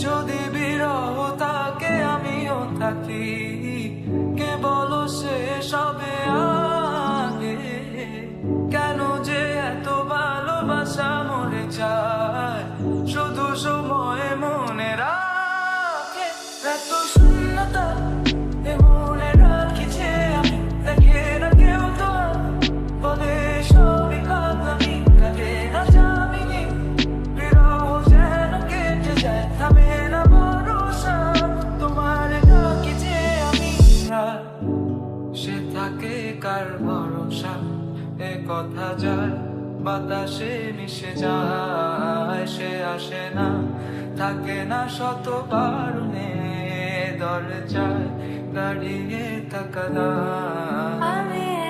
যদি বিরহ তাকে আমিও থাকি, কে বলো সে সবে আগে। কেন যে এত ভালোবাসা মরে যায়, শুধু সময় মনে রাখে। এত শূন্যতা এ মনে রাখি যে আমি, দেখে না কেউ তো আর, বলে সবই কাঁদামি, কাটে না যামিনী। বিরহ যেন কেটে যায়, থামে না ভরসা, তোমার ডাকি যে আমি। আর সে থাকে কার ভরসা, এ কথা যায় বাতাসে মিশে যায়। সে আসে না, থাকে না, শত কারণে দরজায় দাঁড়িয়ে থাকা দায়।